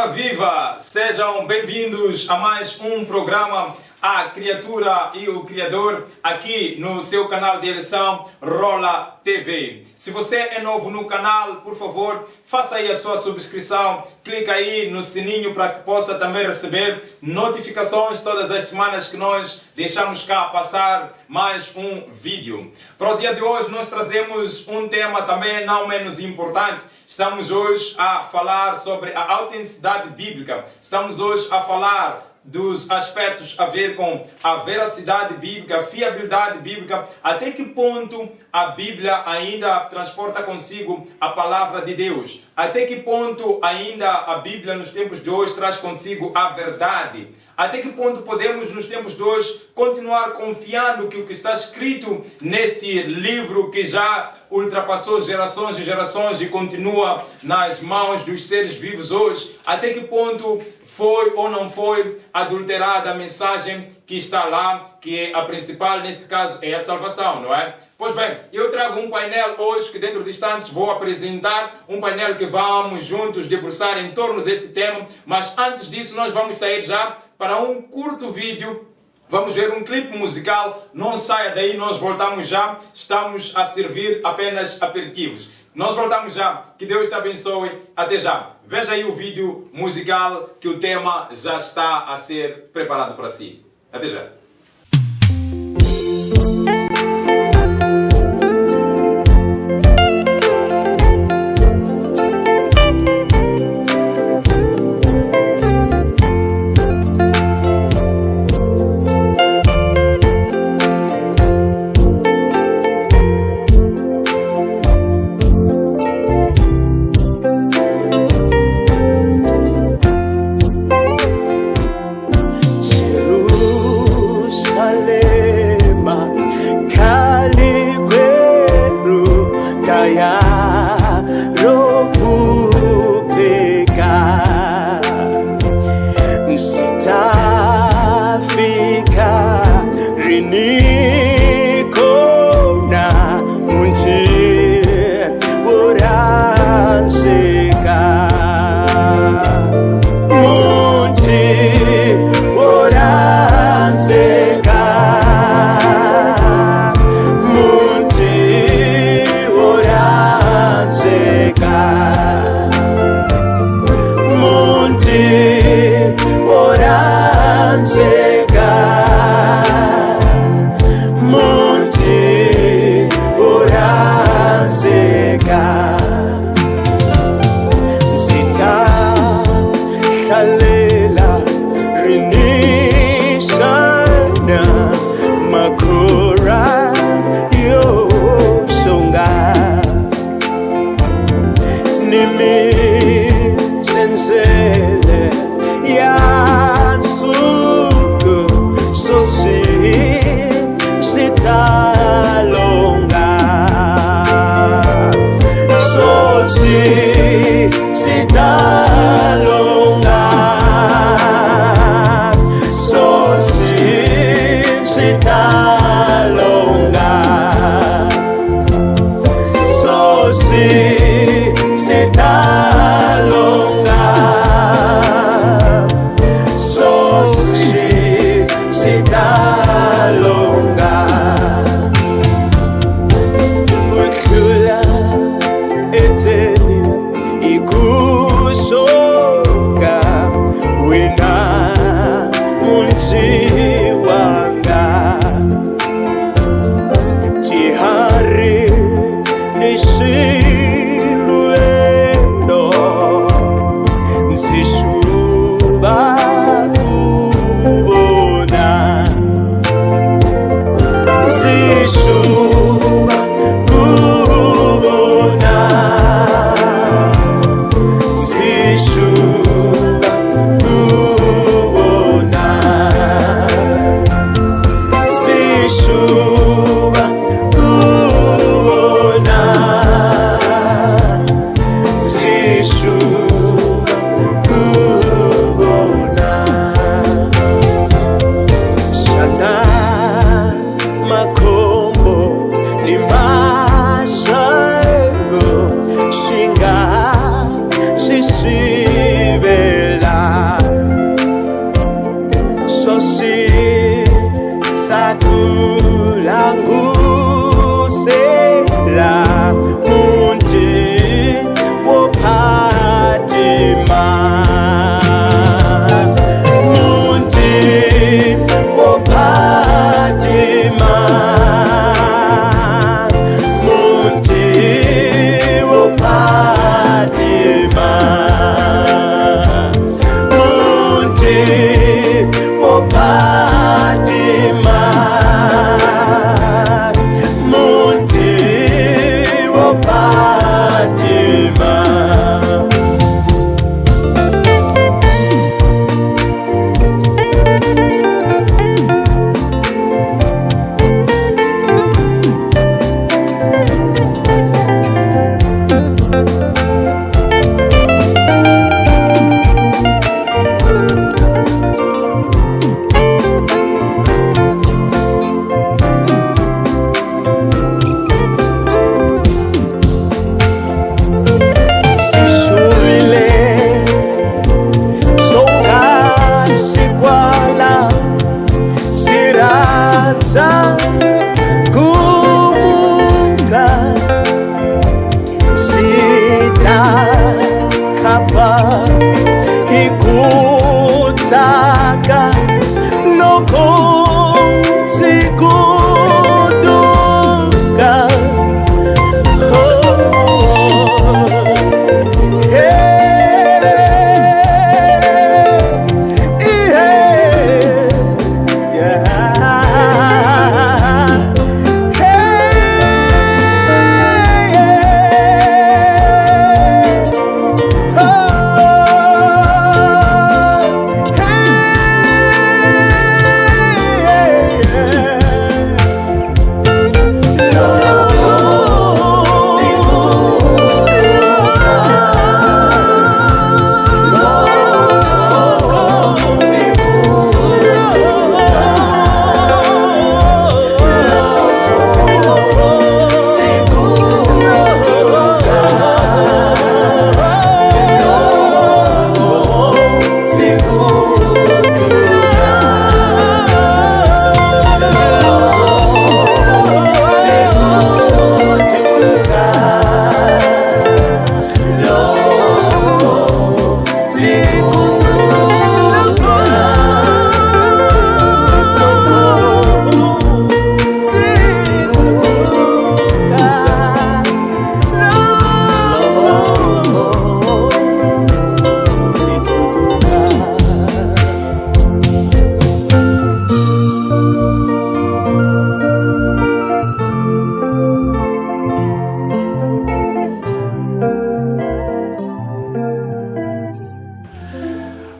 Ora viva! Sejam bem-vindos a mais um programa A Criatura e o Criador aqui no seu canal de eleição Rola TV. Se você é novo no canal, por favor, faça aí a sua subscrição, clica aí no sininho para que possa também receber notificações todas as semanas que nós deixamos cá passar mais um vídeo. Para o dia de hoje nós trazemos um tema também não menos importante. Estamos hoje a falar sobre a autenticidade bíblica. Estamos hoje a falar dos aspectos a ver com a veracidade bíblica, a fiabilidade bíblica, até que ponto a Bíblia ainda transporta consigo a palavra de Deus, até que ponto ainda a Bíblia nos tempos de hoje traz consigo a verdade, até que ponto podemos nos tempos de hoje continuar confiando que o que está escrito neste livro que já ultrapassou gerações e gerações e continua nas mãos dos seres vivos hoje, até que ponto foi ou não foi adulterada a mensagem que está lá, que é a principal, neste caso, é a salvação, não é? Pois bem, eu trago um painel hoje que dentro de instantes vou apresentar, um painel que vamos juntos debruçar em torno desse tema, mas antes disso nós vamos sair já para um curto vídeo. Vamos ver um clipe musical, não saia daí, nós voltamos já, estamos a servir apenas aperitivos. Nós voltamos já, que Deus te abençoe, até já. Veja aí o vídeo musical que o tema já está a ser preparado para si. Até já.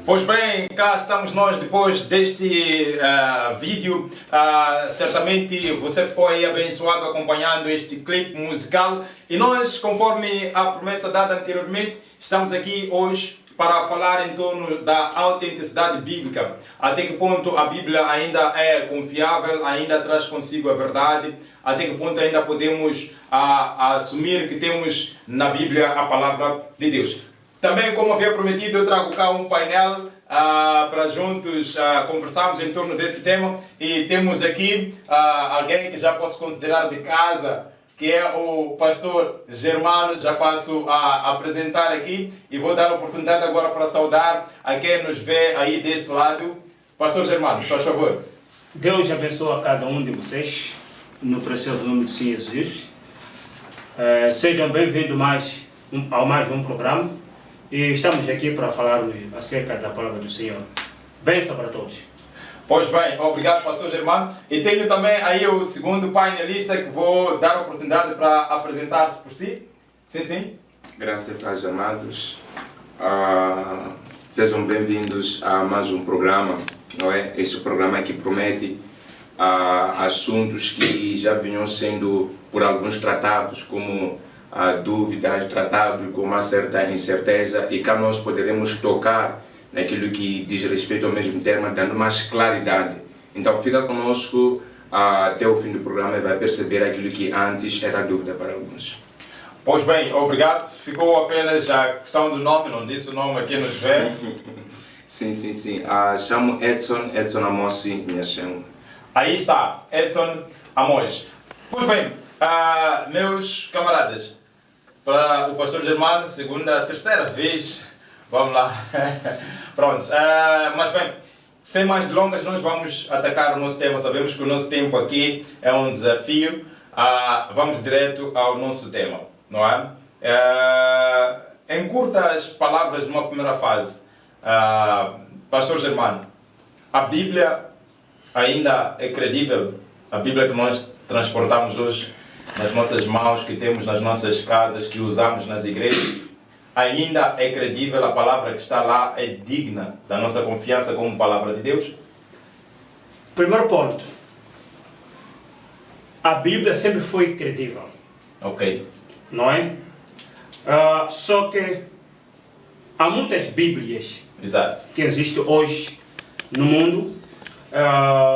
Pois bem, cá estamos nós depois deste vídeo. Certamente você ficou aí abençoado acompanhando este clipe musical. E nós, conforme a promessa dada anteriormente, estamos aqui hoje para falar em torno da autenticidade bíblica. Até que ponto a Bíblia ainda é confiável, ainda traz consigo a verdade, até que ponto ainda podemos assumir que temos na Bíblia a palavra de Deus. Também, como havia prometido, eu trago cá um painel para juntos conversarmos em torno desse tema. E temos aqui alguém que já posso considerar de casa, que é o pastor Germano. Já passo a apresentar aqui e vou dar a oportunidade agora para saudar a quem nos vê aí desse lado. Pastor Germano, por favor. Deus abençoe a cada um de vocês, no precioso nome do Senhor Jesus. Sejam bem-vindos ao mais um programa. E estamos aqui para falarmos acerca da palavra do Senhor. Bênção para todos. Pois bem, obrigado, pastor Germano. E tenho também aí o segundo painelista que vou dar a oportunidade para apresentar-se por si. Sim, sim. Graças a Deus, amados. Sejam bem-vindos a mais um programa, não é? Este programa que promete assuntos que já vinham sendo por alguns tratados como dúvidas, tratados com uma certa incerteza, e cá nós poderemos tocar naquilo que diz respeito ao mesmo tema, dando mais claridade. Então fica conosco até o fim do programa e vai perceber aquilo que antes era dúvida para alguns. Pois bem, obrigado. Ficou apenas a questão do nome, não disse o nome aqui nos vê. Sim. Chamo Edson Amosi, minha chama. Aí está, Edson Amos. Pois bem, meus camaradas, para o pastor Germano, terceira vez, vamos lá. Pronto, mas bem, sem mais delongas, nós vamos atacar o nosso tema. Sabemos que o nosso tempo aqui é um desafio. Vamos direto ao nosso tema, não é? Em curtas palavras, numa primeira fase, pastor Germano, a Bíblia ainda é credível? A Bíblia que nós transportamos hoje nas nossas mãos, que temos nas nossas casas, que usamos nas igrejas, ainda é credível? A palavra que está lá é digna da nossa confiança como palavra de Deus? Primeiro ponto. A Bíblia sempre foi credível. Ok. Não é? Só que há muitas Bíblias Exato. que existem hoje no mundo.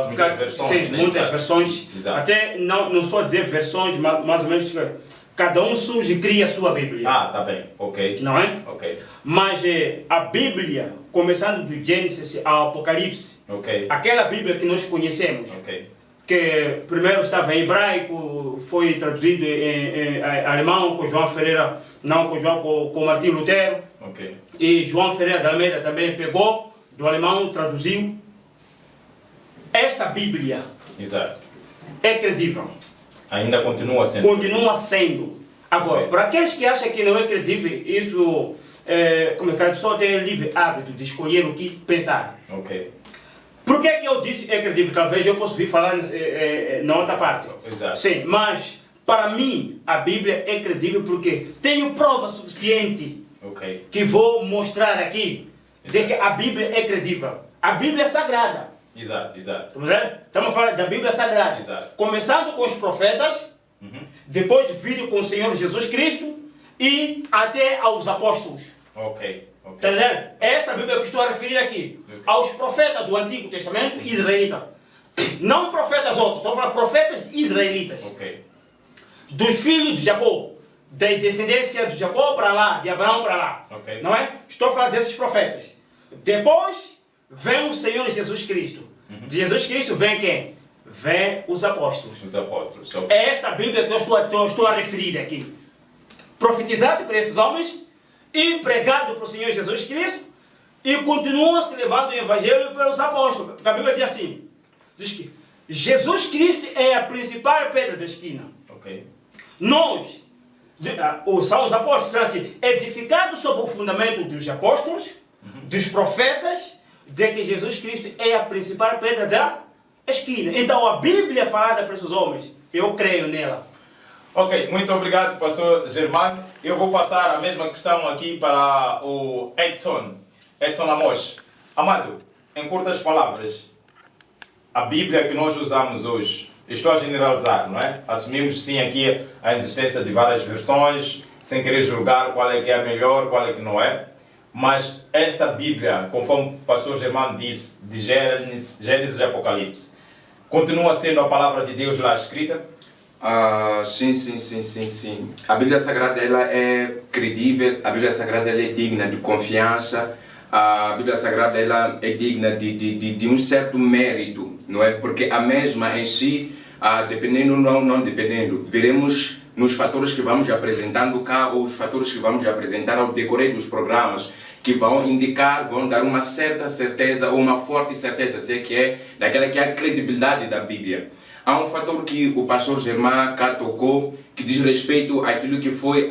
Muitas versões, muitas versões. Exato. Até não estou a dizer versões, mas mais ou menos cada um surge e cria a sua Bíblia. Tá bem. Ok. Não é? Ok. Mas a Bíblia, começando do Gênesis ao Apocalipse, Ok. aquela Bíblia que nós conhecemos, Ok. que primeiro estava em hebraico, foi traduzido em alemão com João Ferreira, não com João, com Martinho Lutero. Ok. E João Ferreira de Almeida também pegou do alemão, traduziu. Esta Bíblia Exato. é credível. Ainda continua sendo. Continua sendo. Agora, Ok. para aqueles que acham que não é credível, isso, como é que a pessoa tem o livre hábito de escolher o que pensar. Ok. Por que é que eu disse é credível? Talvez eu possa vir falar na outra parte. Exato. Sim, mas para mim a Bíblia é credível porque tenho prova suficiente Ok. que vou mostrar aqui de que a Bíblia é credível. A Bíblia é sagrada. Exato. Estamos vendo? Estamos a falar da Bíblia sagrada. Exato. Começando com os profetas, depois vindo com o Senhor Jesus Cristo e até aos apóstolos. Ok. Está entendendo? É esta Bíblia que estou a referir aqui. Aos profetas do Antigo Testamento israelita. Não profetas outros, estou a falar profetas israelitas. Ok. Dos filhos de Jacó, da descendência de Jacó para lá, de Abraão para lá. Ok. Não é? Estou a falar desses profetas. Depois vem o Senhor Jesus Cristo. De Jesus Cristo vem quem? Vem os apóstolos. Os apóstolos. Ok. É esta Bíblia que eu estou a referir aqui. Profetizado por esses homens e pregado pelo Senhor Jesus Cristo e continua se levando o Evangelho pelos apóstolos. Porque a Bíblia diz assim, diz que Jesus Cristo é a principal pedra da esquina. Ok. Nós, são os apóstolos, será que edificados sobre o fundamento dos apóstolos, dos profetas, de que Jesus Cristo é a principal pedra da esquina. Então a Bíblia falada para esses homens, eu creio nela. Ok, muito obrigado, pastor Germano. Eu vou passar a mesma questão aqui para o Edson Amos. Amado, em curtas palavras, a Bíblia que nós usamos hoje, estou a generalizar, não é? Assumimos sim aqui a existência de várias versões, sem querer julgar qual é que é a melhor, qual é que não é. Mas esta Bíblia, conforme o pastor Germano disse, de Gênesis e Apocalipse, continua sendo a palavra de Deus lá escrita? Sim. A Bíblia Sagrada ela é credível, a Bíblia Sagrada ela é digna de confiança, a Bíblia Sagrada ela é digna de um certo mérito, não é? Porque a mesma em si, dependendo ou não dependendo, veremos nos fatores que vamos apresentando cá ou os fatores que vamos apresentar ao decorrer dos programas que vão indicar, vão dar uma certa certeza ou uma forte certeza, se é que é daquela que é a credibilidade da Bíblia. Há um fator que o pastor Germán cá tocou, que diz respeito àquilo que foi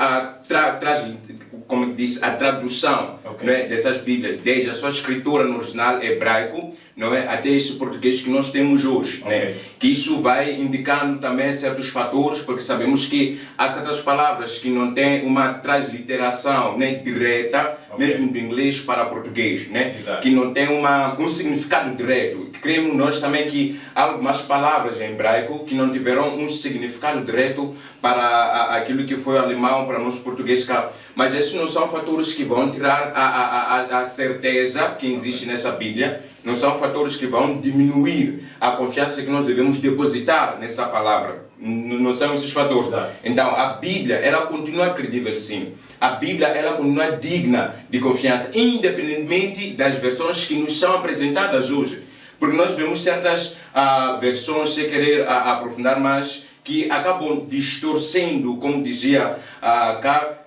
como disse, a tradução, okay, não é, dessas Bíblias, desde a sua escritura no original hebraico, não é, até esse português que nós temos hoje. Okay. Né? Que isso vai indicando também certos fatores, porque sabemos que há certas palavras que não têm uma transliteração nem direta, okay, mesmo do inglês para português, né? Que não tem um significado direto. Cremos nós também que há algumas palavras em hebraico que não tiveram um significado direto para aquilo que foi alemão, para nós português cá. Mas esses não são fatores que vão tirar a certeza que existe nessa Bíblia, não são fatores que vão diminuir a confiança que nós devemos depositar nessa palavra. Não são esses fatores. Exato. Então, a Bíblia, ela continua credível, sim. A Bíblia, ela continua digna de confiança, independentemente das versões que nos são apresentadas hoje. Porque nós vemos certas versões, sem querer aprofundar mais, que acabam distorcendo, como dizia cá,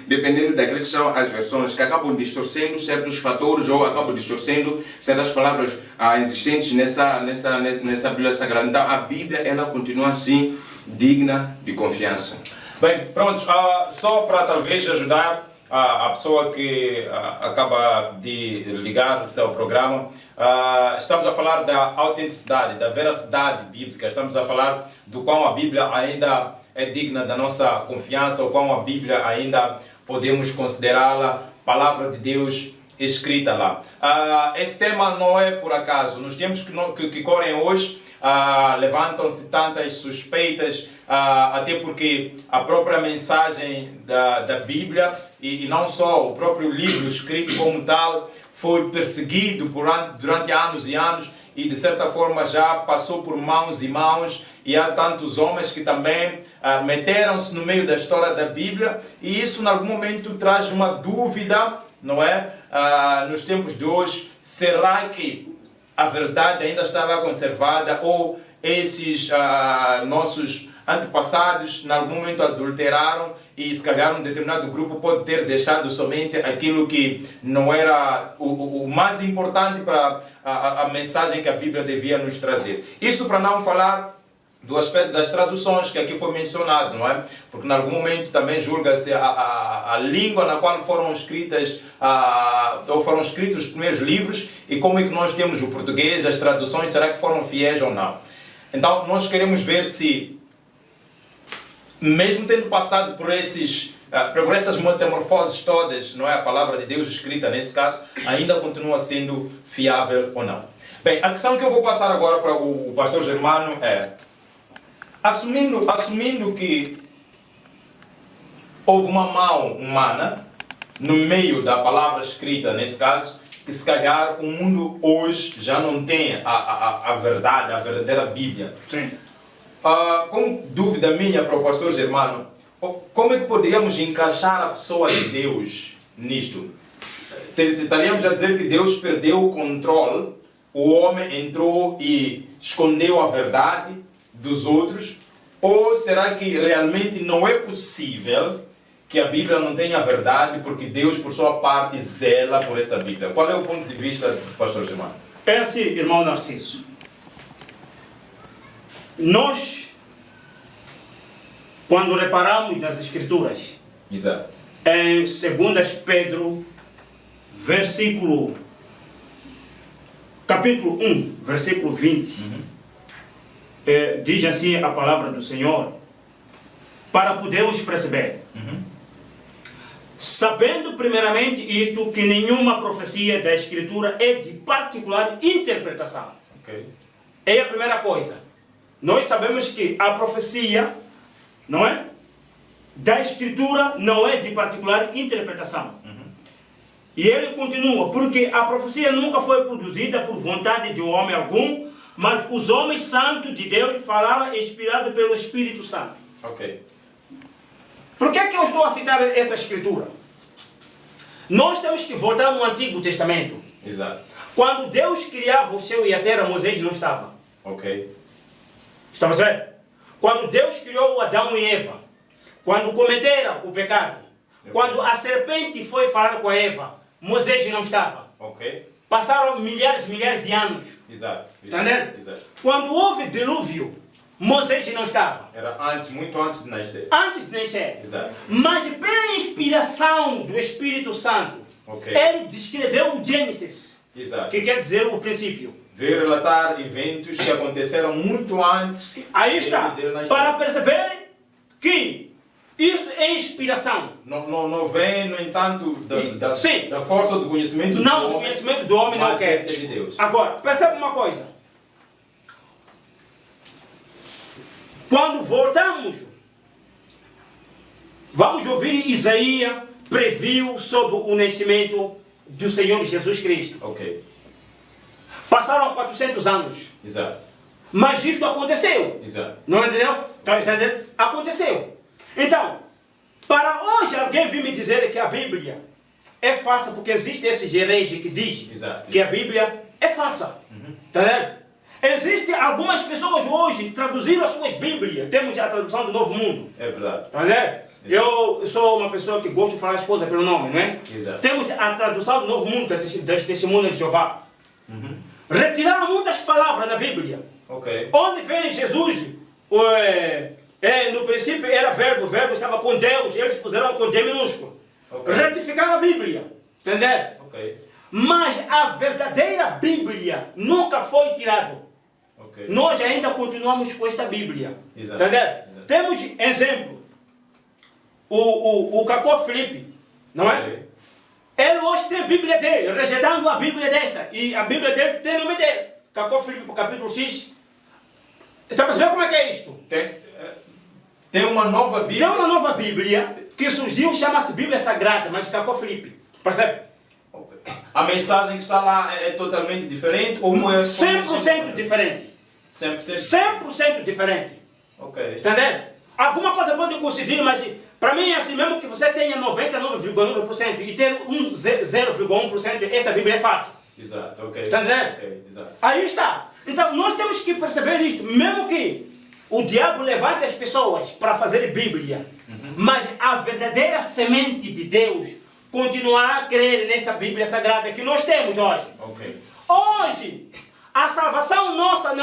dependendo daquilo que são as versões, que acabam distorcendo certos fatores ou acabam distorcendo certas palavras existentes nessa Bíblia Sagrada. Então, a Bíblia, ela continua assim, digna de confiança. Bem, pronto, só para talvez ajudar a pessoa que acaba de ligar-se ao programa, estamos a falar da autenticidade, da veracidade bíblica, estamos a falar do quão a Bíblia ainda é digna da nossa confiança, ou quão a Bíblia ainda podemos considerá-la palavra de Deus escrita lá. Esse tema não é por acaso. Nos tempos que correm hoje, levantam-se tantas suspeitas, até porque a própria mensagem da Bíblia, e não só o próprio livro escrito como tal, foi perseguido durante anos e anos, e de certa forma já passou por mãos e mãos, e há tantos homens que também meteram-se no meio da história da Bíblia, e isso em algum momento traz uma dúvida, não é? Nos tempos de hoje, será que a verdade ainda está lá conservada, ou esses nossos antepassados em algum momento adulteraram e se calhar um determinado grupo pode ter deixado somente aquilo que não era o mais importante para a mensagem que a Bíblia devia nos trazer. Isso para não falar do aspecto das traduções que aqui foi mencionado, não é? Porque em algum momento também julga-se a língua na qual foram escritas ou foram escritos os primeiros livros, e como é que nós temos o português, as traduções, será que foram fiéis ou não? Então nós queremos ver se, mesmo tendo passado por essas metamorfoses todas, não é, a palavra de Deus escrita nesse caso, ainda continua sendo fiável ou não. Bem, a questão que eu vou passar agora para o pastor Germano é: assumindo que houve uma mão humana no meio da palavra escrita, nesse caso, que se calhar o mundo hoje já não tem a verdade, a verdadeira Bíblia. Sim. Com dúvida minha para o pastor Germano, como é que poderíamos encaixar a pessoa de Deus nisto? Estaríamos a dizer que Deus perdeu o controle, o homem entrou e escondeu a verdade dos outros? Ou será que realmente não é possível que a Bíblia não tenha a verdade, porque Deus, por sua parte, zela por essa Bíblia? Qual é o ponto de vista do pastor Germano? É assim, irmão Narciso. Nós, quando reparamos nas Escrituras, Exato. em 2 Pedro, capítulo 1, versículo 20, diz assim a palavra do Senhor, para podermos perceber. Sabendo primeiramente isto, que nenhuma profecia da Escritura é de particular interpretação. Okay. É a primeira coisa. Nós sabemos que a profecia, não é, da Escritura não é de particular interpretação. E ele continua, porque a profecia nunca foi produzida por vontade de homem algum, mas os homens santos de Deus falaram inspirados pelo Espírito Santo. Ok. Por que eu estou a citar essa Escritura? Nós temos que voltar no Antigo Testamento. Exato. Quando Deus criava o céu e a terra, Moisés não estava. Ok. Estamos vendo? Quando Deus criou Adão e Eva, quando cometeram o pecado, quando a serpente foi falar com a Eva, Moisés não estava. Ok. Passaram milhares de anos. Exato. Está entendendo? Exato. Quando houve dilúvio, Moisés não estava. Era antes, muito antes de nascer. Antes de nascer. Exato. Mas pela inspiração do Espírito Santo, Ok. ele descreveu o Gênesis, Exato. que quer dizer o princípio. Veio relatar eventos que aconteceram muito antes. Aí está, dele nascer. para perceber que isso é inspiração. Não vem, no entanto, Sim. da força do conhecimento Não, do o homem, conhecimento do homem não mas quer. de Deus. Agora, percebe uma coisa. Quando voltamos, vamos ouvir Isaías previu sobre o nascimento do Senhor Jesus Cristo. Ok. passaram 400 anos. Exato. Mas isto aconteceu. Exato. Não entendeu? Está entendendo? Aconteceu. Então, para hoje alguém vir me dizer que a Bíblia é falsa, porque existe esse herege que diz Exato. que a Bíblia é falsa. Está entendendo? Existem algumas pessoas hoje traduziram as suas Bíblias. Temos a tradução do Novo Mundo. É verdade. Está entendendo? Eu sou uma pessoa que gosta de falar as coisas pelo nome, não é? Exato. Temos a tradução do Novo Mundo, das Testemunhas de Jeová. Retiraram muitas palavras da Bíblia. Ok. Onde vem Jesus, no princípio era verbo, o verbo estava com Deus, eles puseram com D minúsculo. Ok. Retificaram a Bíblia. Entendeu? Ok. Mas a verdadeira Bíblia nunca foi tirada. Ok. Nós ainda continuamos com esta Bíblia. Exato. Entendeu? Exato. Temos exemplo. O Cacó Felipe, não é? Ok. Ele hoje tem a Bíblia dele, rejeitando a Bíblia desta. E a Bíblia dele tem o nome dele. Cacó Felipe, capítulo 6. Está percebendo como é que é isto? Tem uma nova Tem Bíblia. uma nova Bíblia que surgiu, chama-se Bíblia Sagrada, mas Cacó Felipe. Percebe? Ok. A mensagem que está lá é totalmente diferente ou é 100% diferente. 100%? 100% diferente. Ok. Entendeu? Alguma coisa pode coincidir, mas para mim é assim, mesmo que você tenha 99,9% e ter 0,1%, esta Bíblia é falsa. Exato, ok. Está entendendo? Ok, exato. Aí está. Então nós temos que perceber isto, mesmo que o diabo levante as pessoas para fazer Bíblia, mas a verdadeira semente de Deus continuará a crer nesta Bíblia Sagrada que nós temos hoje. Ok. Hoje, a salvação nossa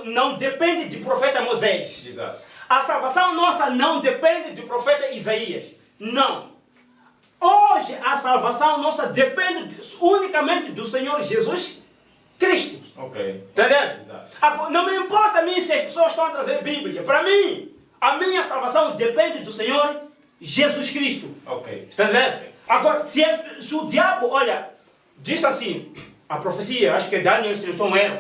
não depende de profeta Moisés. Exato. A salvação nossa não depende do profeta Isaías. Não. Hoje a salvação nossa depende unicamente do Senhor Jesus Cristo. Ok. Entendeu? Exato. Não me importa a mim se as pessoas estão a trazer Bíblia. Para mim, a minha salvação depende do Senhor Jesus Cristo. Ok. Entendeu? Agora, se o diabo, olha, diz assim, a profecia, acho que é Daniel, se não estou erro,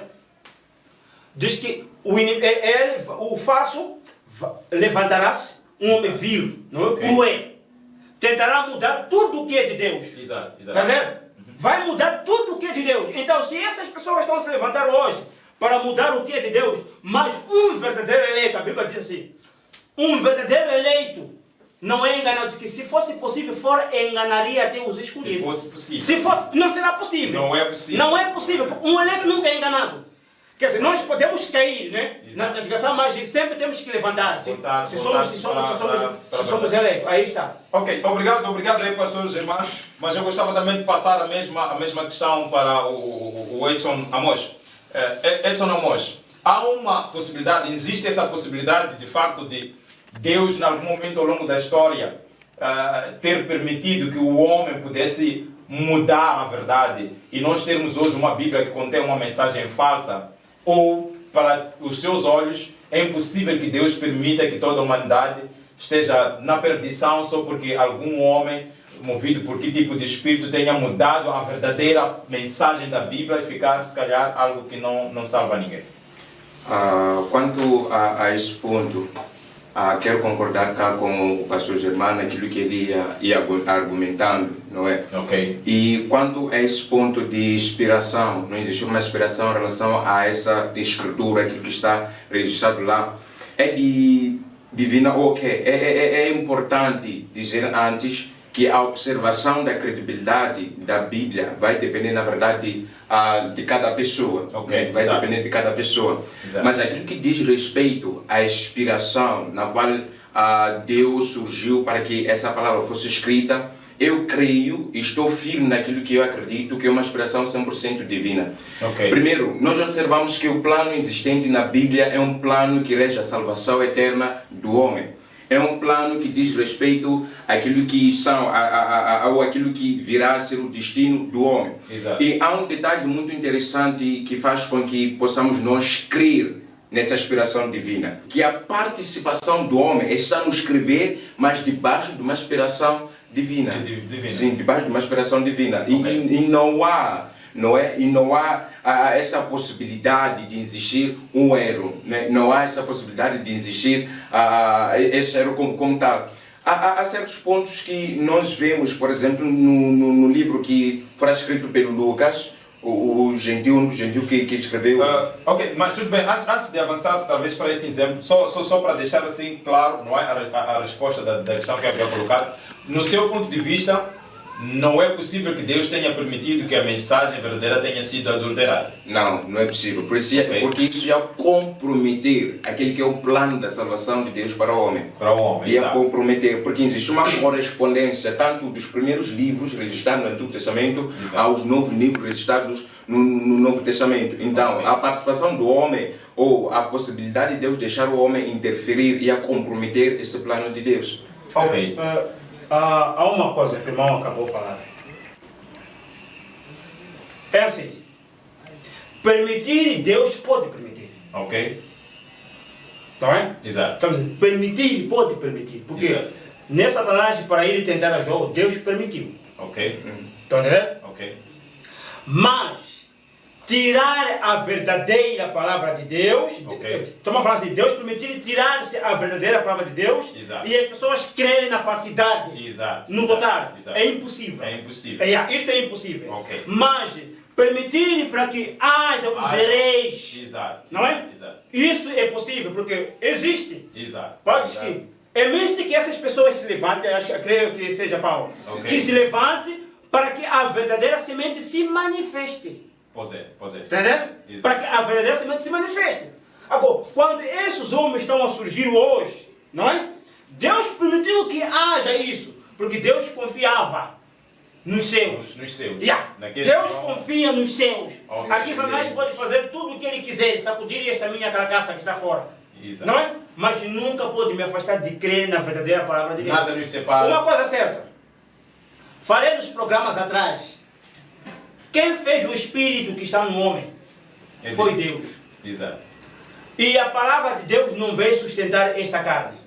diz que o falso levantará-se um homem vil, não é? Ok. Cruel. Tentará mudar tudo o que é de Deus. Exato. Está vendo? Vai mudar tudo o que é de Deus. Então, se essas pessoas estão se levantando hoje para mudar o que é de Deus, mas um verdadeiro eleito, a Bíblia diz assim, um verdadeiro eleito não é enganado, que se fosse possível, enganaria até os escolhidos. Se fosse possível. Se fosse, não será possível. Não é possível. Não é possível. Um eleito nunca é enganado. Quer dizer, nós podemos cair, né? Na transgressão, mas sempre temos que levantar. Se somos eleitos. Aí está. Ok, obrigado aí, pastor Germán. Mas eu gostava também de passar a mesma questão para o Edson Amos. Edson Amos, há uma possibilidade, existe essa possibilidade de facto de Deus, em algum momento ao longo da história, ter permitido que o homem pudesse mudar a verdade e nós termos hoje uma Bíblia que contém uma mensagem falsa? Ou, para os seus olhos, é impossível que Deus permita que toda a humanidade esteja na perdição só porque algum homem, movido por que tipo de espírito, tenha mudado a verdadeira mensagem da Bíblia e ficar, se calhar, algo que não salva ninguém? Quanto a esse ponto, quero concordar cá com o pastor Germán, aquilo que ele ia argumentando, não é? Ok. E quanto a esse ponto de inspiração, não existe uma inspiração em relação a essa escritura, aquilo que está registrado lá, é de divina, ok. É importante dizer antes que a observação da credibilidade da Bíblia vai depender, na verdade, de cada pessoa. Okay, vai exato. depender de cada pessoa. Exato. Mas aquilo que diz respeito à inspiração na qual Deus surgiu para que essa palavra fosse escrita, eu creio e estou firme naquilo que eu acredito que é uma inspiração 100% divina. Ok. Primeiro, nós observamos que o plano existente na Bíblia é um plano que rege a salvação eterna do homem. É um plano que diz respeito àquilo que ou aquilo que virá a ser o destino do homem. Exato. E há um detalhe muito interessante que faz com que possamos nós crer nessa inspiração divina, que a participação do homem está no escrever, mas debaixo de uma inspiração divina. Sim, debaixo de uma inspiração divina. Okay. E não há essa possibilidade de existir um erro, né? Não há essa possibilidade de existir esse erro como tal. Há certos pontos que nós vemos, por exemplo, no livro que foi escrito pelo Lucas, o gentil que escreveu. Ok, mas tudo bem, antes de avançar talvez para esse exemplo, só para deixar assim claro, não é, a resposta da questão que eu havia colocado, no seu ponto de vista, não é possível que Deus tenha permitido que a mensagem verdadeira tenha sido adulterada. Não é possível. Porque isso ia comprometer aquele que é o plano da salvação de Deus para o homem. Ia comprometer, porque existe uma correspondência tanto dos primeiros livros registrados no Antigo Testamento aos novos livros registrados no Novo Testamento. Então, a participação do homem ou a possibilidade de Deus deixar o homem interferir ia comprometer esse plano de Deus. Ok. Há uma coisa que o irmão acabou de falar. É assim. Permitir, Deus pode permitir. Ok. Não é? Exato. Então, permitir, pode permitir. Porque nessa Satanás, para ele tentar a Jó, Deus permitiu. Ok. Estão entendendo? Ok. Mas tirar a verdadeira palavra de Deus, estamos a falar assim, Deus permitir tirar-se a verdadeira palavra de Deus e as pessoas crerem na falsidade, no votar, é impossível. É impossível. Isto é impossível. Okay. Mas permitir para que haja os hereges, não é? Isso é possível, porque existe. Pode que é mesmo que essas pessoas se levantem, creio que seja Paulo, que se levante para que a verdadeira semente se manifeste. Pois é. Entendeu? Para que a verdadeira semente se manifeste. Agora, quando esses homens estão a surgir hoje, não é? Deus permitiu que haja isso, porque Deus confiava nos seus. Deus confia nos seus. Aqui Satanás pode fazer tudo o que ele quiser, sacudir esta minha carcaça que está fora. Não é? Mas nunca pode me afastar de crer na verdadeira palavra de Deus. Nada nos separa. Uma coisa certa. Falei nos programas atrás. Quem fez o espírito que está no homem foi Deus. E a palavra de Deus não veio sustentar esta carne.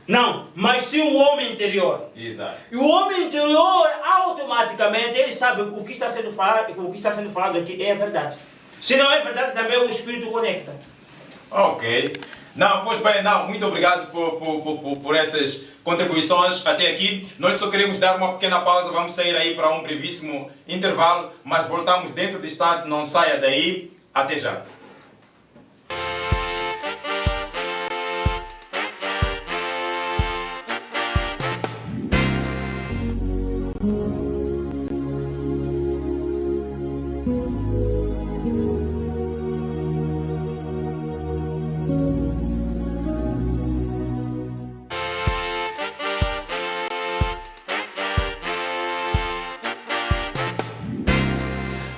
Não, mas sim o homem interior. E o homem interior, automaticamente, ele sabe o que está sendo falado aqui é verdade. Se não é verdade, também o espírito conecta. Não, pois bem, muito obrigado por essas contribuições até aqui. Nós só queremos dar uma pequena pausa, vamos sair aí para um brevíssimo intervalo, mas voltamos dentro de instante, não saia daí, até já.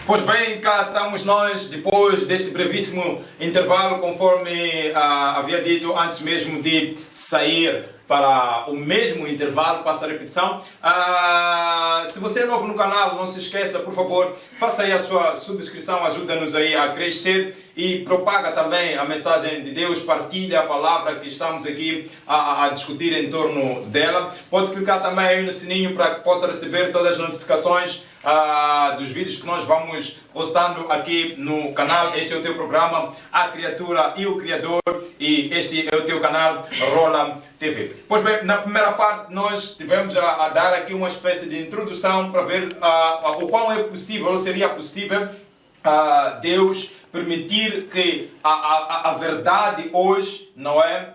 Pois bem, cá estamos nós, depois deste brevíssimo intervalo, conforme havia dito antes mesmo de sair para o mesmo intervalo, passa a repetição. Se você é novo no canal, não se esqueça, por favor, faça aí a sua subscrição, ajuda-nos aí a crescer e propaga também a mensagem de Deus, partilha a palavra que estamos aqui a discutir em torno dela. Pode clicar também aí no sininho para que possa receber todas as notificações dos vídeos que nós vamos postando aqui no canal. Este é o teu programa A Criatura e o Criador e este é o teu canal Rola TV. Pois bem, na primeira parte nós tivemos a dar aqui uma espécie de introdução para ver o quão é possível, ou seria possível, Deus permitir que a verdade hoje, não é,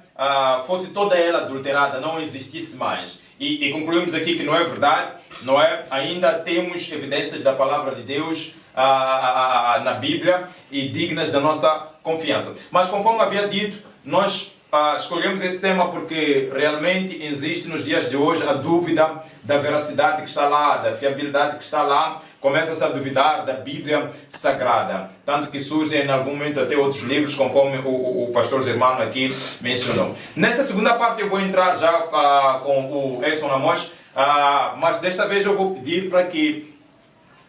fosse toda ela adulterada, não existisse mais. E concluímos aqui que não é verdade, não é? Ainda temos evidências da palavra de Deus na Bíblia e dignas da nossa confiança. Mas conforme havia dito, nós escolhemos esse tema porque realmente existe nos dias de hoje a dúvida da veracidade que está lá, da fiabilidade que está lá. Começa-se a duvidar da Bíblia Sagrada. Tanto que surgem em algum momento até outros livros, conforme o pastor Germano aqui mencionou. Nessa segunda parte eu vou entrar já com o Edson Amos, mas desta vez eu vou pedir para que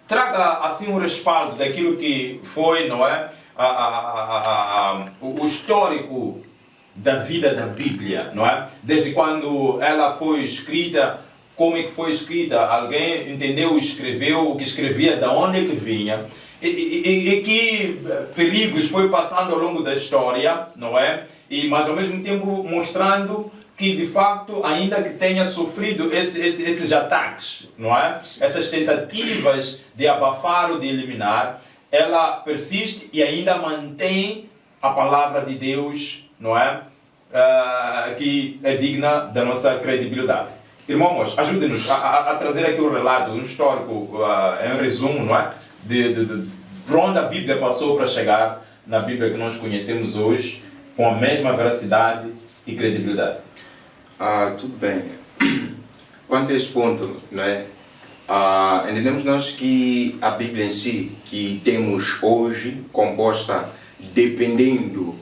traga assim um respaldo daquilo que foi, não é, o histórico da vida da Bíblia, não é? Desde quando ela foi escrita, como é que foi escrita, alguém entendeu, escreveu o que escrevia, de onde é que vinha, e que perigos foi passando ao longo da história, não é? Mas ao mesmo tempo mostrando que de facto, ainda que tenha sofrido esses ataques, não é? Essas tentativas de abafar ou de eliminar, ela persiste e ainda mantém a palavra de Deus, não é? Que é digna da nossa credibilidade. Irmãos, ajude-nos a trazer aqui o relato, um histórico, em resumo, não é? De por onde a Bíblia passou para chegar na Bíblia que nós conhecemos hoje, com a mesma veracidade e credibilidade. Tudo bem. Quanto a esse ponto, não é? Entendemos nós que a Bíblia em si, que temos hoje, composta dependendo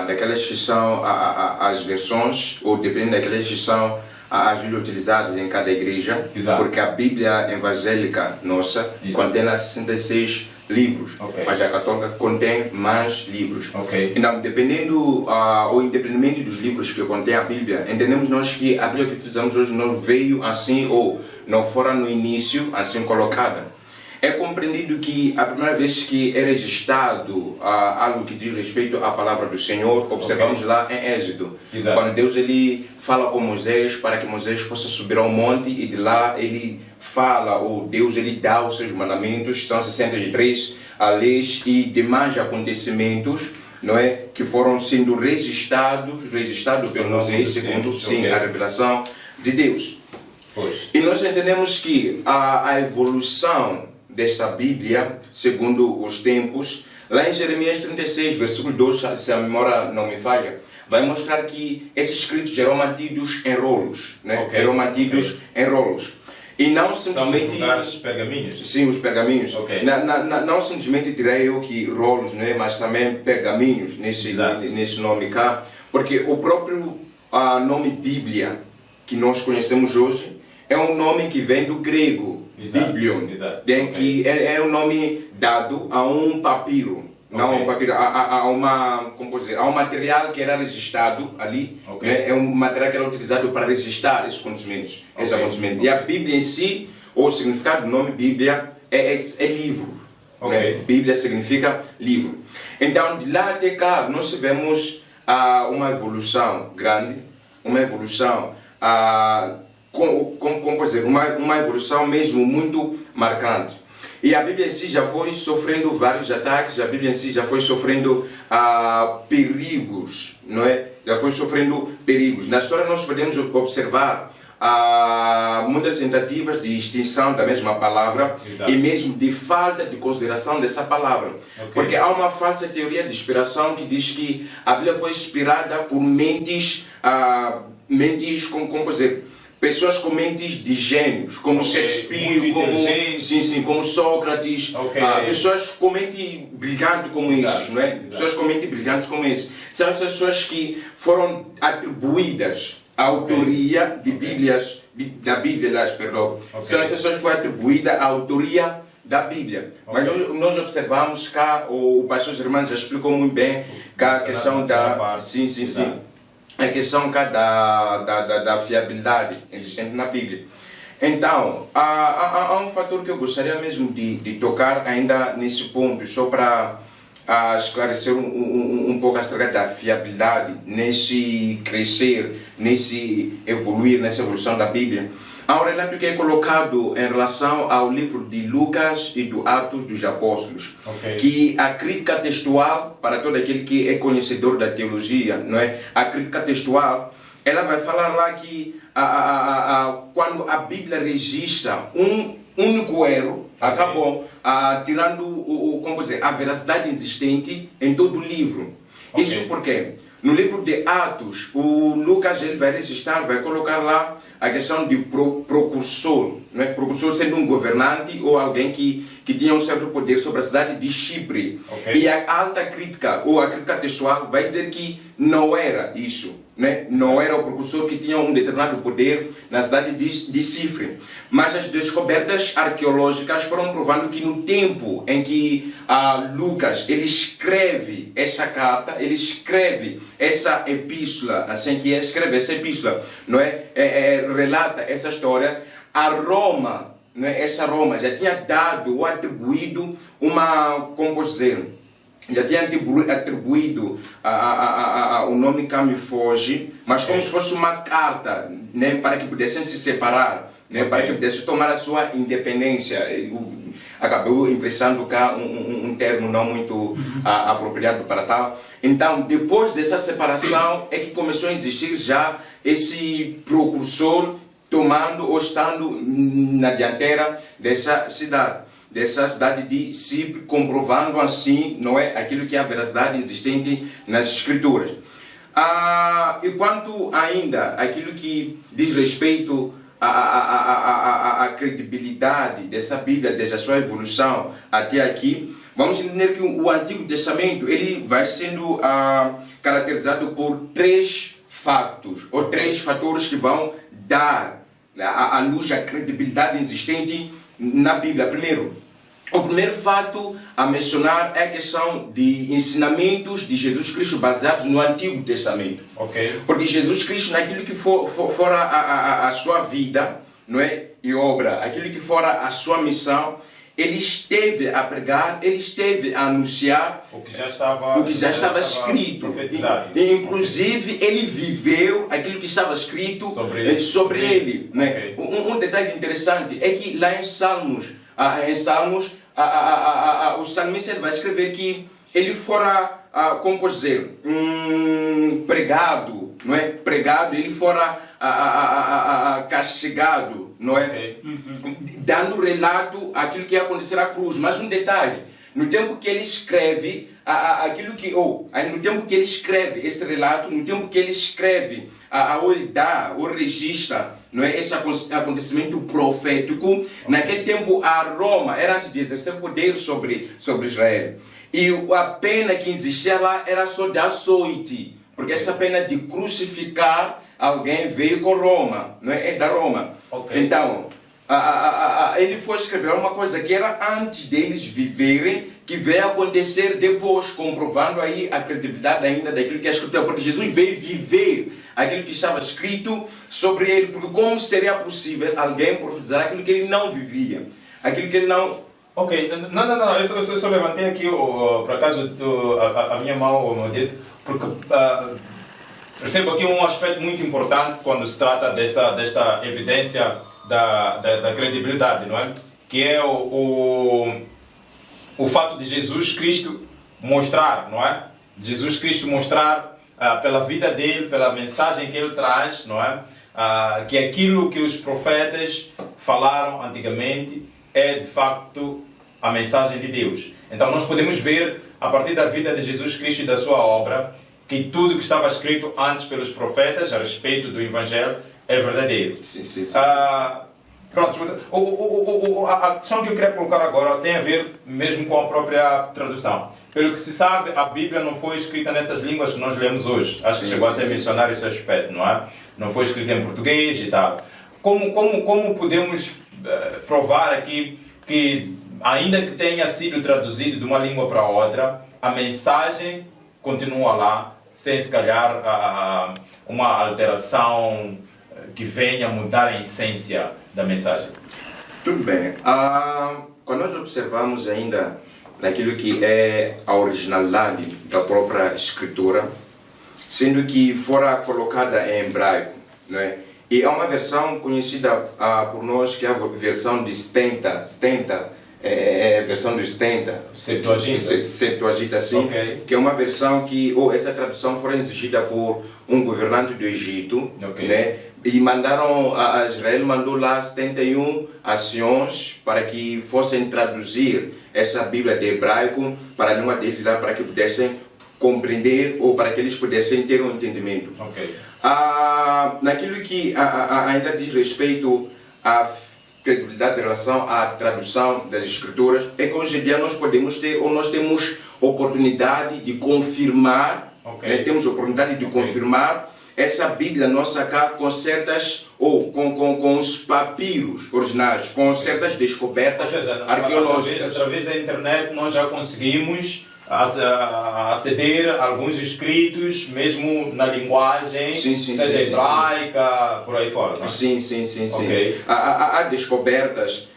daquelas que são as versões, ou dependendo daquelas que são as Bíblias utilizadas em cada igreja. Exato. Porque a Bíblia evangélica nossa Exato. contém 66 livros, Ok. mas a católica contém mais livros. Ok. Então, dependendo ou independentemente dos livros que contém a Bíblia, entendemos nós que a Bíblia que utilizamos hoje não veio assim ou não fora no início assim colocada. É compreendido que a primeira vez que é registrado algo que diz respeito à palavra do Senhor, observamos lá em Êxodo, Exato. quando Deus ele fala com Moisés para que Moisés possa subir ao monte e de lá ele fala, ou Deus ele dá os seus mandamentos, são 63 leis e demais acontecimentos, não é, que foram sendo registrados pelo Moisés segundo sim, a revelação de Deus. Pois. E nós entendemos que a evolução dessa Bíblia, segundo os tempos, lá em Jeremias 36, versículo 2, se a memória não me falha, vai mostrar que esses escritos eram mantidos em rolos, né? Ok. Eram mantidos em rolos. E não São os simplesmente... lugares pergaminhos? Sim, os pergaminhos. Ok. Não simplesmente direi eu que rolos, né? Mas também pergaminhos nesse nome cá. Porque o próprio nome Bíblia, que nós conhecemos hoje, é um nome que vem do grego, Exato. Biblion, Exato. que é um nome dado a um papiro. Não Ok. um papiro, a um material que era registrado ali, Ok. né? É um material que era utilizado para registrar esses conhecimentos. Esse Ok. acontecimento. E a Bíblia em si, ou o significado do nome Bíblia, é livro. Ok. Né? Bíblia significa livro. Então, de lá até cá, nós tivemos uma evolução grande, uma evolução, uma evolução mesmo muito marcante. E a Bíblia em si já foi sofrendo vários ataques, a Bíblia em si já foi sofrendo perigos, não é? Já foi sofrendo perigos. Na história nós podemos observar muitas tentativas de extinção da mesma palavra. Exato. E mesmo de falta de consideração dessa palavra. Ok. Porque há uma falsa teoria de inspiração que diz que a Bíblia foi inspirada por mentes, como dizer, pessoas com mentes de gênios, como Ok, Shakespeare, muito como, inteligentes. como Sócrates, Ok. pessoas com mente brilhante como Exato, esses, não é? exato. Pessoas com mente brilhantes como esses. São essas pessoas que foram atribuídas a autoria de Bíblias, da Bíblia, perdão. Ok. São essas pessoas que foi atribuída a autoria da Bíblia. Ok. Mas nós observamos cá, o pastor Germano já explicou muito bem cá a questão da... Sim. Exato. A questão cá da fiabilidade existente na Bíblia. Então, há um fator que eu gostaria mesmo de tocar ainda nesse ponto, só para esclarecer um pouco acerca da fiabilidade, nesse crescer, nesse evoluir, nessa evolução da Bíblia. Há um relato que é colocado em relação ao livro de Lucas e do Atos dos Apóstolos, Ok. que a crítica textual, para todo aquele que é conhecedor da teologia, não é? A crítica textual, ela vai falar lá que quando a Bíblia registra um único erro, acabou tirando a veracidade existente em todo o livro. Ok. Isso porque no livro de Atos, o Lucas ele vai registrar, vai colocar lá a questão de procursor, né? Procursor sendo um governante ou alguém que tinha um certo poder sobre a cidade de Chipre. Ok. E a alta crítica, ou a crítica textual, vai dizer que não era isso. Né? Não era o precursor que tinha um determinado poder na cidade de Chipre. Mas as descobertas arqueológicas foram provando que no tempo em que Lucas ele escreve essa carta, ele escreve essa epístola, assim que escreve essa epístola, não é? Relata essa história, a Roma, né? Essa Roma já tinha dado ou atribuído uma, como posso dizer, já tinha atribuído o nome Came Foge, mas como se fosse uma carta, né, para que pudessem se separar, né, para que pudessem tomar a sua independência. Acabou emprestando cá um termo não muito apropriado para tal. Então, depois dessa separação, é que começou a existir já esse precursor tomando ou estando na dianteira dessa cidade de Chipre, comprovando assim, não é, aquilo que é a veracidade existente nas Escrituras. E quanto ainda aquilo que diz respeito à credibilidade dessa Bíblia, desde a sua evolução até aqui, vamos entender que o Antigo Testamento ele vai sendo caracterizado por 3 fatos, ou 3 fatores que vão dar à luz a credibilidade existente na Bíblia. O primeiro fato a mencionar é a questão de ensinamentos de Jesus Cristo baseados no Antigo Testamento. Okay. Porque Jesus Cristo, naquilo que fora a sua vida, não é, e obra, aquilo que fora a sua missão, ele esteve a pregar, ele esteve a anunciar o que já estava escrito. Inclusive, ele viveu aquilo que estava escrito sobre ele. Né? Okay. Um detalhe interessante é que lá em Salmos, o salmista vai escrever que ele fora, como pode dizer, pregado, não é? Pregado, ele fora castigado, não é? Okay. Dando relato àquilo que ia acontecer à cruz. Mas um detalhe, no tempo que ele escreve no tempo que ele escreve esse relato, no tempo que ele escreve ou ele dá, ou registra, não é, esse acontecimento profético, naquele tempo a Roma era antes de exercer poder sobre Israel. E a pena que existia lá era só de açoite, porque essa pena de crucificar alguém veio com Roma, não é da Roma. Okay. Então, ele foi escrever uma coisa que era antes deles viverem, que veio acontecer depois, comprovando aí a credibilidade ainda daquilo que é escrito, porque Jesus veio viver aquilo que estava escrito sobre ele, porque como seria possível alguém profetizar aquilo que ele não vivia, aquilo que ele não... Ok, não, eu só levantei aqui, por acaso, a minha mão, o meu dedo, porque percebo aqui um aspecto muito importante quando se trata desta evidência da credibilidade, não é? Que é o fato de Jesus Cristo mostrar, não é? Jesus Cristo mostrar pela vida dele, pela mensagem que ele traz, não é? Que aquilo que os profetas falaram antigamente é de facto a mensagem de Deus. Então nós podemos ver a partir da vida de Jesus Cristo e da sua obra que tudo que estava escrito antes pelos profetas a respeito do Evangelho é verdadeiro. Sim. Pronto, a questão que eu queria colocar agora tem a ver mesmo com a própria tradução. Pelo que se sabe, a Bíblia não foi escrita nessas línguas que nós lemos hoje. Acho que chegou até a mencionar esse aspecto, não é? Não foi escrita em português e tal. Como podemos provar aqui que, ainda que tenha sido traduzido de uma língua para outra, a mensagem continua lá, sem se calhar uma alteração que venha mudar a essência da mensagem? Tudo bem. Quando nós observamos ainda naquilo que é a originalidade da própria escritura, sendo que fora colocada em hebraico, não é? E é uma versão conhecida por nós que é a versão de 70, é a versão do 70. Septuaginta, sim. Okay. Que é uma versão que, essa tradução foi exigida por um governante do Egito, okay, né? E Israel mandou lá 71 anciões para que fossem traduzir essa Bíblia de hebraico para a língua deles lá, para que pudessem compreender ou para que eles pudessem ter um entendimento. Okay. Naquilo que ainda diz respeito à credibilidade em relação à tradução das Escrituras, é que hoje em dia nós podemos ter, ou nós temos oportunidade de confirmar, okay, né, temos oportunidade de confirmar essa Bíblia nossa cá com certas, ou com os papiros originais, com certas descobertas, ou seja, arqueológicas. Através da internet nós já conseguimos aceder a alguns escritos, mesmo na linguagem, seja hebraica, por aí fora, não é? Sim. Okay. Há descobertas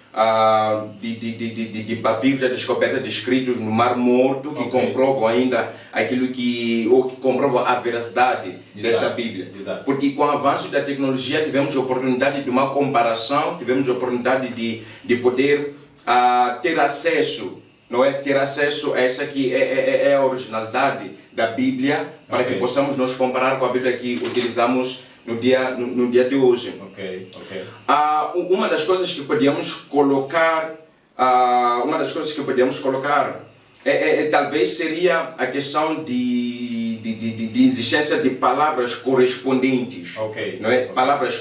de papiros, a descoberta de escritos no Mar Morto que comprovam ainda aquilo que comprovam a veracidade dessa Bíblia. Exato. Porque com o avanço da tecnologia tivemos a oportunidade de uma comparação, tivemos a oportunidade de poder ter acesso, não é? Ter acesso a essa que é a originalidade da Bíblia, para que possamos nos comparar com a Bíblia que utilizamos no dia de hoje. Uma das coisas que podíamos colocar, talvez seria a questão de existência de palavras correspondentes, não é? Palavras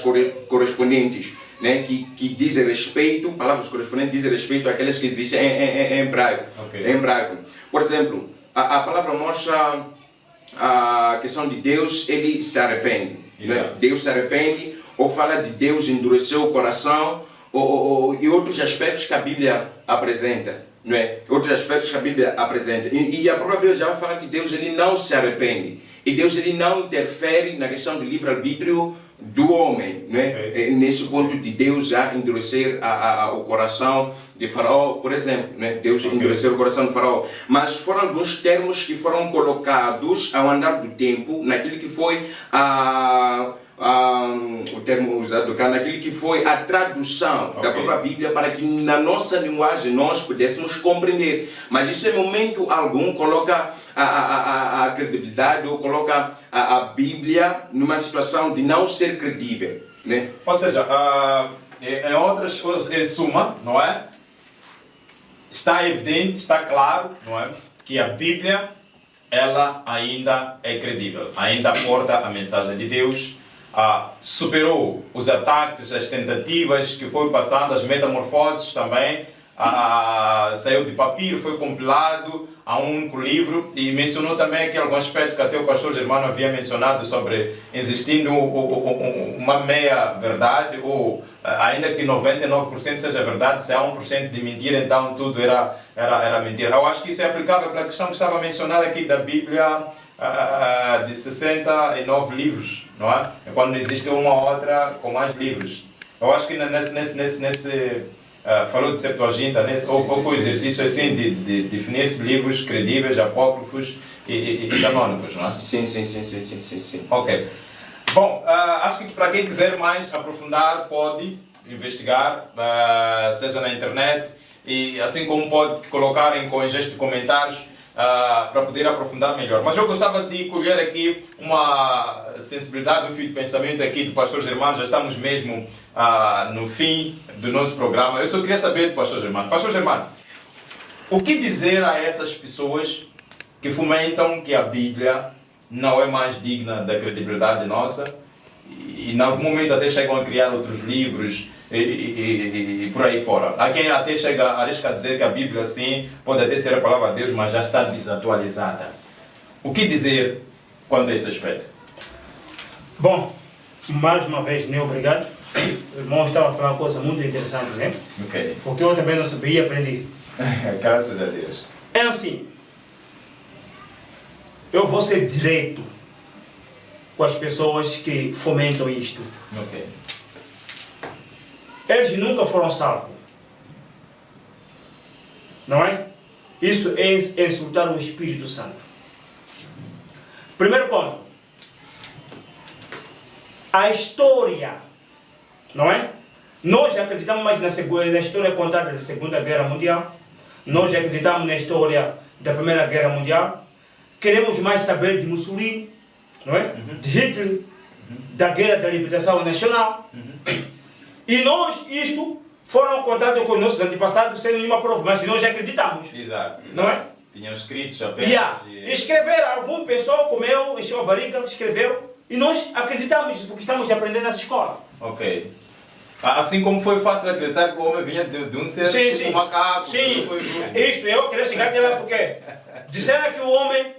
correspondentes, né? que dizem respeito, palavras correspondentes dizem respeito àquelas que existem em hebraico. Em hebraico. Por exemplo, a palavra mostra a questão de Deus, ele se arrepende. Né? Deus se arrepende, ou fala de Deus endureceu o coração, e outros aspectos que a Bíblia apresenta. Não é? Outros aspectos que a Bíblia apresenta. E a própria Bíblia já fala que Deus ele não se arrepende. E Deus ele não interfere na questão do livre-arbítrio do homem, né? Nesse ponto de Deus já endurecer o coração de Faraó, por exemplo, né? Deus endurecer o coração de Faraó. Mas foram alguns termos que foram colocados ao andar do tempo, naquilo que foi o termo usado cá, naquilo que foi a tradução da própria Bíblia, para que na nossa linguagem nós pudéssemos compreender. Mas isso em momento algum coloca a credibilidade ou coloca a Bíblia numa situação de não ser credível, né? Ou seja, em outras coisas, em suma, não é? Está evidente, está claro, não é? Que a Bíblia, ela ainda é credível, ainda porta a mensagem de Deus, superou os ataques, as tentativas que foi passando, as metamorfoses também, saiu de papiro, foi compilado a um único livro, e mencionou também aqui algum aspecto que até o pastor Germano havia mencionado sobre existindo uma meia verdade, ou ainda que 99% seja verdade, se há 1% de mentira, então tudo era mentira. Eu acho que isso é aplicável para a questão que estava a mencionar aqui da Bíblia, de 69 livros, não é? É quando existe uma outra com mais livros. Eu acho que falou de Septuaginta, ou o exercício assim de definir-se livros credíveis, apócrifos e canônicos, não é? Sim. Ok. Bom, acho que para quem quiser mais aprofundar, pode investigar, seja na internet, e assim como pode colocar em gesto de comentários, para poder aprofundar melhor. Mas eu gostava de colher aqui uma sensibilidade, um fio de pensamento aqui do pastor Germano. Já estamos mesmo no fim do nosso programa. Eu só queria saber do pastor Germano. Pastor Germano, o que dizer a essas pessoas que fomentam que a Bíblia não é mais digna da credibilidade nossa e em algum momento até chegam a criar outros livros e por aí fora? Há quem até arrisca a dizer que a Bíblia, sim, pode até ser a palavra de Deus, mas já está desatualizada. O que dizer quanto a esse aspecto? Bom, mais uma vez, obrigado. O irmão estava a falar uma coisa muito interessante, né? Porque eu também não sabia, aprendi. Graças a Deus. É assim, eu vou ser direito com as pessoas que fomentam isto. Eles nunca foram salvos. Não é? Isso é insultar o Espírito Santo. Primeiro ponto. A história, não é? Nós acreditamos mais na história contada da Segunda Guerra Mundial. Nós acreditamos na história da Primeira Guerra Mundial. Queremos mais saber de Mussolini, não é? De Hitler, da Guerra da Libertação Nacional. E nós, isto, foram contados com os nossos antepassados sem nenhuma prova, mas nós acreditamos. Exato. Não é? Tinham escritos apenas. Escreveram, alguma pessoa comeu, encheu a barriga, escreveu, e nós acreditamos porque estamos aprendendo nessa escola. Ok. Assim como foi fácil acreditar que o homem vinha de um ser tipo macaco. Sim, isto, eu queria chegar até lá porque disseram que o homem,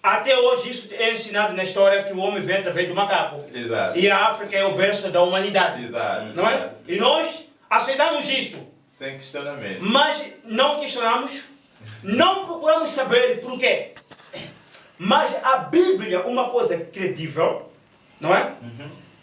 até hoje isso é ensinado na história, que o homem vem através do macaco. Exato. E a África é o berço da humanidade. Exato. Não é? E nós aceitamos isto. Sem questionamento. Mas não questionamos, não procuramos saber por quê. Mas a Bíblia, uma coisa credível, não é?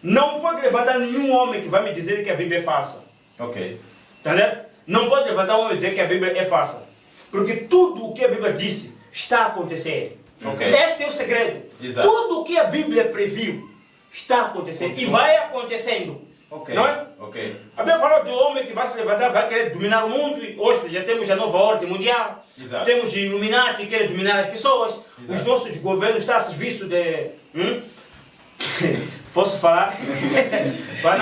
Não pode levantar nenhum homem que vai me dizer que a Bíblia é falsa. Ok. Entendeu? não pode levantar a mão e dizer que a Bíblia é falsa. Porque tudo o que a Bíblia disse está a acontecer. Ok. Este é o segredo. Exato. Tudo o que a Bíblia previu está acontecendo. E vai acontecendo. Ok. Não é? Ok. A Bíblia falou do homem que vai se levantar, vai querer dominar o mundo. E hoje já temos a nova ordem mundial. Exato. Temos de Illuminati que quer dominar as pessoas. Exato. Os nossos governos estão a serviço de... Posso falar? para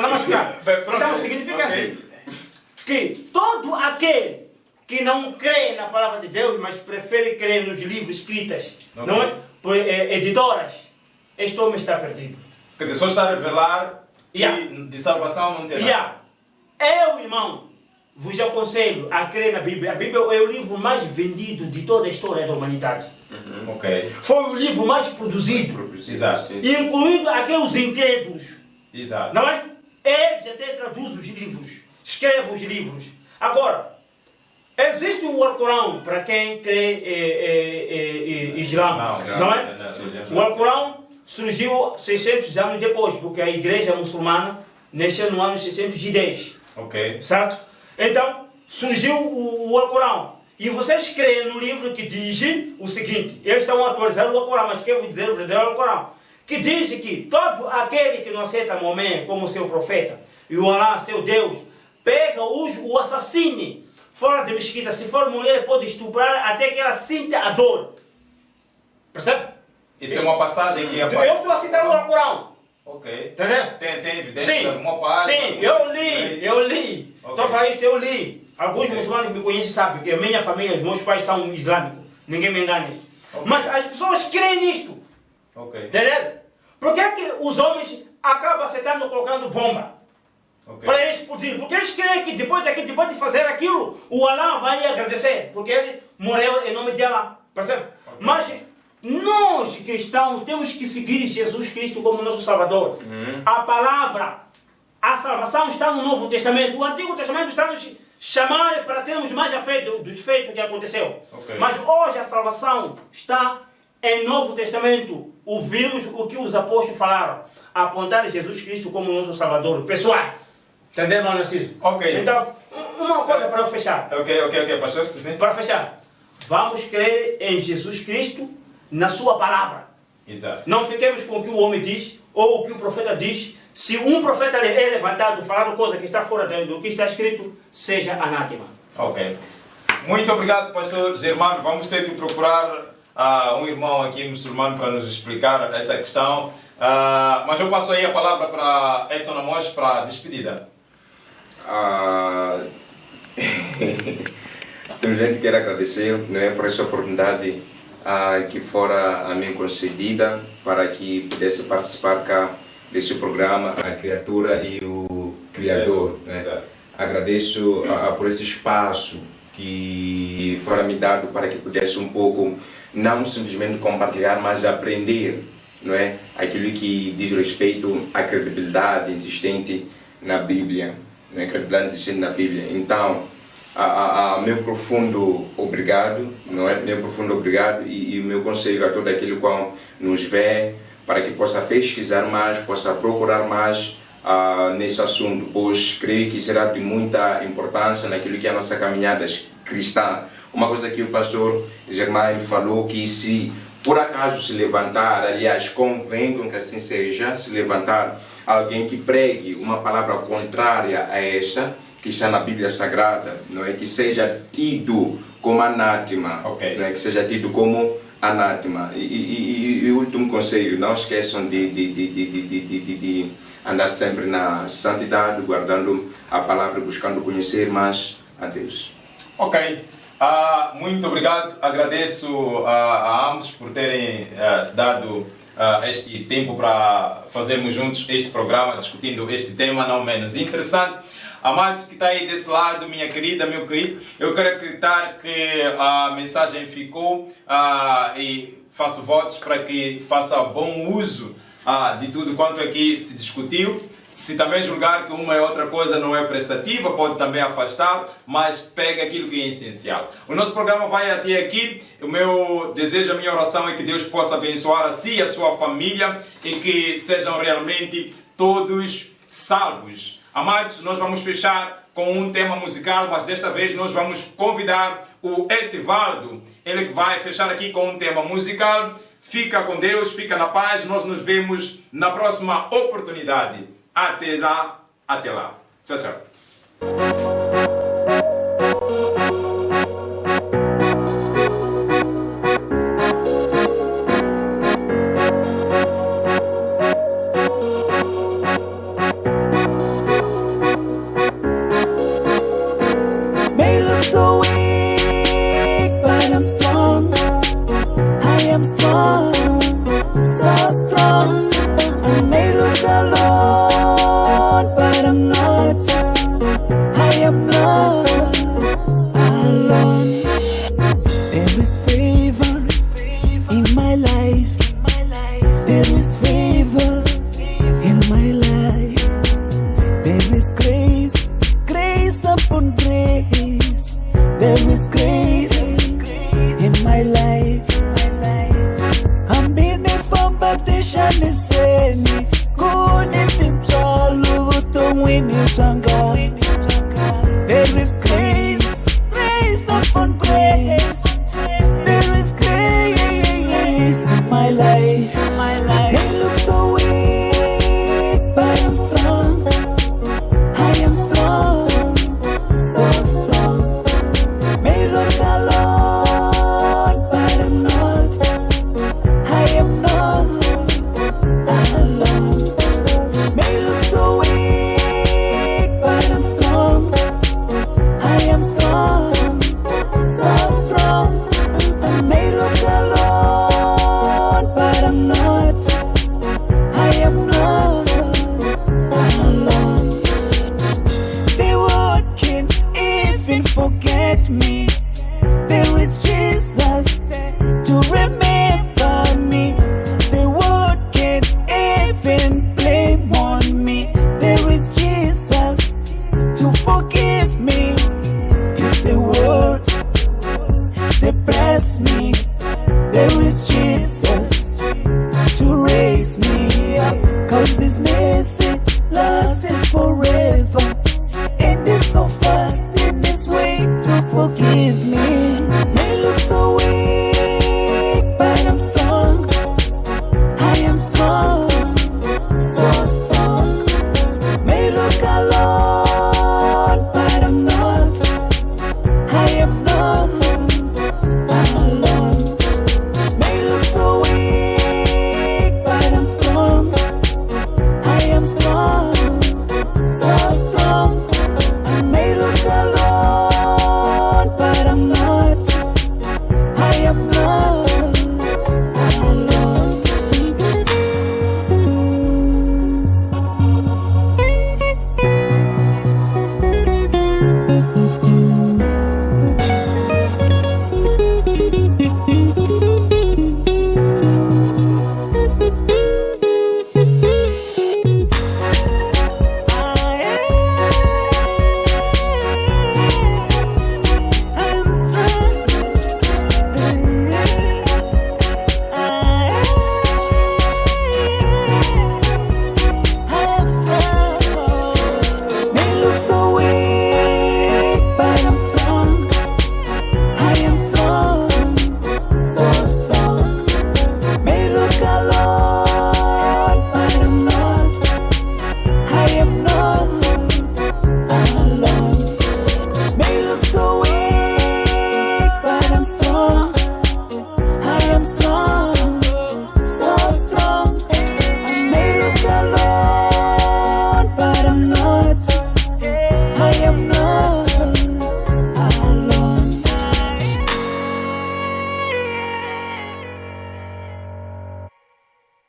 não machucar. Então significa assim, que todo aquele que não crê na palavra de Deus, mas prefere crer nos livros escritos, não é? Por editoras, este homem está perdido. Quer dizer, só está a revelar Yeah. e de salvação não tem nada. Eu, irmão, vos aconselho a crer na Bíblia. A Bíblia é o livro mais vendido de toda a história da humanidade. Ok. Foi o livro mais produzido, Exato. Sim, sim. incluindo aqueles incrédulos. Exato. Não é? Eles até traduzem os livros, escrevem os livros. Agora, existe o Alcorão para quem crê Islã, não é? O Alcorão surgiu 600 anos depois, porque a igreja muçulmana nasceu no ano 610, Ok. certo? Então, surgiu o Alcorão. E vocês creem no livro que diz o seguinte, eles estão atualizando o Alcorão, mas quero dizer o verdadeiro Alcorão, que diz que todo aquele que não aceita Maomé como seu profeta, e o Alá, seu Deus, pega o assassine fora da mesquita. Se for mulher, pode estuprar até que ela sinta a dor. Percebe? Isso é uma passagem que Eu estou a citar o Alcorão. Ok. Entendeu? Tem evidência Sim, de alguma parte? sim, eu li. Ok. Estou a falar isto, eu li. Alguns Ok. muçulmanos que me conhecem sabem que a minha família, os meus pais são islâmicos. Ninguém me engana nisto. Ok. Mas as pessoas creem nisto. Ok. Entendeu? Por que é que os homens acabam aceitando colocando bomba? Ok. Para eles explodir? Porque eles creem que depois de fazer aquilo, o Alá vai lhe agradecer. Porque ele morreu em nome de Alá. Percebe? Mas nós cristãos temos que seguir Jesus Cristo como nosso Salvador. A palavra, a salvação está no Novo Testamento. O Antigo Testamento está nos chamando para termos mais a fé dos feitos que aconteceu. Ok. Mas hoje a salvação está em Novo Testamento. Ouvimos o que os apóstolos falaram. Apontar Jesus Cristo como nosso Salvador. Pessoal, entendeu, irmão Narciso? Ok. Então, uma coisa para eu fechar. Ok, pastor, sim. Para fechar, vamos crer em Jesus Cristo, na sua palavra. Exato. Não fiquemos com o que o homem diz ou o que o profeta diz. Se um profeta é levantado falando coisa que está fora do que está escrito, seja anátema. Ok. Muito obrigado, pastor Germano. Vamos ter que procurar um irmão aqui muçulmano para nos explicar essa questão. Mas eu passo aí a palavra para Edson Amos para a despedida. Simplesmente quero agradecer, né, por essa oportunidade que fora a mim concedida para que pudesse participar cá desse programa, a criatura e o Criador. Né? Exato. Agradeço por esse espaço que fora me dado para que pudesse um pouco, não simplesmente compartilhar, mas aprender, não é? Aquilo que diz respeito à credibilidade existente na Bíblia, não é? Credibilidade existente na Bíblia. Então, meu profundo obrigado, não é? Meu profundo obrigado e o meu conselho a todo aquele qual nos vê, para que possa pesquisar mais, possa procurar mais nesse assunto, pois creio que será de muita importância naquilo que é a nossa caminhada cristã. Uma coisa que o pastor Germano falou, que se por acaso se levantar, aliás, convém que assim seja, se levantar alguém que pregue uma palavra contrária a essa, que está na Bíblia Sagrada, não é? Que seja tido como anátema, Ok. não é? Que seja tido como anátema. E o último conselho, não esqueçam de andar sempre na santidade, guardando a palavra, buscando conhecer mais a Deus. Ok. Muito obrigado. Agradeço a ambos por terem se dado este tempo para fazermos juntos este programa, discutindo este tema não menos interessante. Amado que está aí desse lado, minha querida, meu querido, eu quero acreditar que a mensagem ficou e faço votos para que faça bom uso de tudo quanto aqui se discutiu. Se também julgar que uma e outra coisa não é prestativa, pode também afastar, mas pega aquilo que é essencial. O nosso programa vai até aqui. O meu desejo, a minha oração é que Deus possa abençoar a si e a sua família e que sejam realmente todos salvos. Amados, nós vamos fechar com um tema musical, mas desta vez nós vamos convidar o Etivaldo. Ele que vai fechar aqui com um tema musical. Fica com Deus, fica na paz. Nós nos vemos na próxima oportunidade. Até lá, até lá. Tchau, tchau. May look so weak, but I'm strong. I am strong, so strong. I may look alone, but I'm not. I am not alone. There is favor in my life. There is favor in my life. There is grace, grace upon grace. There is grace in my life. I'm being a foundation iseni kuni tipshalu utongwini tanga. There is grace, grace upon grace. There is grace in my life. May look so weak, but I'm strong. I am strong, so strong. May look alone, but I'm not. I am not alone. May look so weak, but I'm strong. I am strong, so strong. I may look alone, but I'm not. I am not alone. They wouldn't even forget me. There is Jesus to remember me. They wouldn't even blame on me. There is Jesus to forgive me. If they would, they bless me. There is Jesus to raise me up, 'cause He's made